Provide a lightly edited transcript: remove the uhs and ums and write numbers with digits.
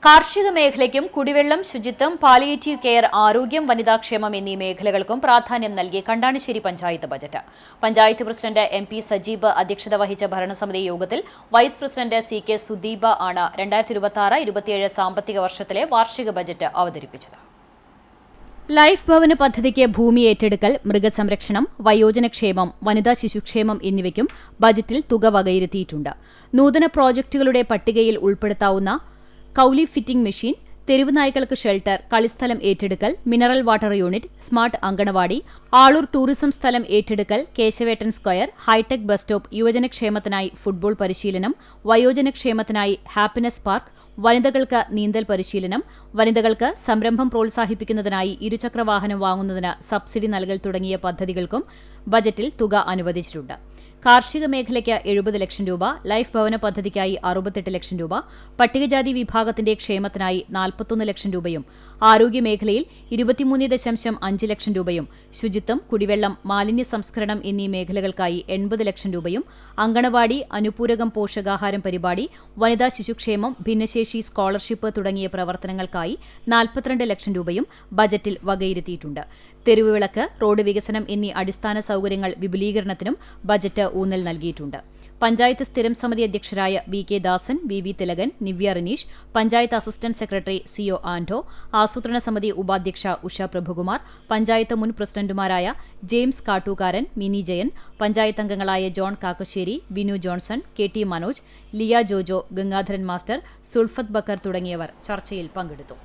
കാർഷിക മേഖലയ്ക്കും കുടിവെള്ളം, ശുചിത്വം, പാലിയേറ്റീവ് കെയർ, ആരോഗ്യം, വനിതാക്ഷേമം എന്നീ മേഖലകൾക്കും പ്രാധാന്യം നൽകി Kandanassery panchayat budget. Panchayat president MP Sajeeb അധ്യക്ഷത വഹിച്ച ഭരണസമിതി യോഗത്തിൽ വൈസ് പ്രസിഡന്റ് CK സുദീപ ആണ് 2026-27 സാമ്പത്തിക വർഷത്തിലെ വാർഷിക ബജറ്റ് അവതരിപ്പിച്ചത്. ലൈഫ് ഭവന പദ്ധതിക്ക് ഭൂമി ഏറ്റെടുക്കൽ, മൃഗസംരക്ഷണം, വയോജനക്ഷേമം, വനിതാ ശിശുക്ഷേമം എന്നിവയ്ക്കും ബജറ്റിൽ തുക വകയിരുത്തിയിട്ടുണ്ട്. നൂതന പ്രോജക്ടുകളുടെ പട്ടികയിൽ ഉൾപ്പെടുത്താവുന്ന കൌലി ഫിറ്റിംഗ് മെഷീൻ, തെരുവ് നായ്ക്കൾക്ക് ഷെൽട്ടർ, കളിസ്ഥലം ഏറ്റെടുക്കൽ, mineral water unit, smart anganwadi, Aloor tourism സ്ഥലം ഏറ്റെടുക്കൽ, കേശവേട്ടൻ സ്ക്വയർ, ഹൈടെക് ബസ് സ്റ്റോപ്പ്, യുവജനക്ഷേമത്തിനായി ഫുട്ബോൾ പരിശീലനം, വയോജനക്ഷേമത്തിനായി ഹാപ്പിനെസ് പാർക്ക്, വനിതകൾക്ക് നീന്തൽ പരിശീലനം, വനിതകൾക്ക് സംരംഭം പ്രോത്സാഹിപ്പിക്കുന്നതിനായി ഇരുചക്രവാഹനം വാങ്ങുന്നതിന് സബ്സിഡി നൽകൽ തുടങ്ങിയ പദ്ധതികൾക്കും ബജറ്റിൽ തുക അനുവദിച്ചിട്ടുണ്ട്. കാർഷിക മേഖലയ്ക്ക് 70 ലക്ഷം രൂപ, ലൈഫ് ഭവന പദ്ധതിക്കായി 68 ലക്ഷം രൂപ, പട്ടികജാതി വിഭാഗത്തിന്റെ ക്ഷേമത്തിനായി 41 ലക്ഷം രൂപയും, ആരോഗ്യമേഖലയിൽ 23.5 ലക്ഷം രൂപയും, ശുചിത്വം, കുടിവെള്ളം, മാലിന്യ സംസ്കരണം എന്നീ മേഖലകൾക്കായി 80 ലക്ഷം രൂപയും, അങ്കണവാടി, അനുപൂരകം പോഷകാഹാരം പരിപാടി, വനിതാ ശിശുക്ഷേമം, ഭിന്നശേഷി സ്കോളർഷിപ്പ് തുടങ്ങിയ പ്രവർത്തനങ്ങൾക്കായി 42 ലക്ഷം രൂപയും ബജറ്റിൽ വകയിരുത്തിയിട്ടുണ്ട്. തെരുവ് വിളക്ക്, റോഡ് വികസനം എന്നീ അടിസ്ഥാന സൌകര്യങ്ങൾ വിപുലീകരണത്തിനും ബജറ്റ് ഊന്നൽ നൽകിയിട്ടുണ്ട്. പഞ്ചായത്ത് സ്ഥിരം സമിതി അധ്യക്ഷരായ VK Dasan, VV Thilakan, Nivya Rineesh, panchayat assistant secretary CO Anto, ആസൂത്രണ സമിതി ഉപാധ്യക്ഷ ഉഷ പ്രഭുകുമാർ, പഞ്ചായത്ത് മുൻ പ്രസിഡന്റുമാരായ ജെയിംസ് കാട്ടൂക്കാരൻ, മിനി ജയൻ, പഞ്ചായത്ത് അംഗങ്ങളായ John Kakkassery, Vinu Johnson, KT Manoj, Liya Jojo, Gangadharan master, Sulfath Bakkar തുടങ്ങിയവർ ചർച്ചയിൽ പങ്കെടുത്തു.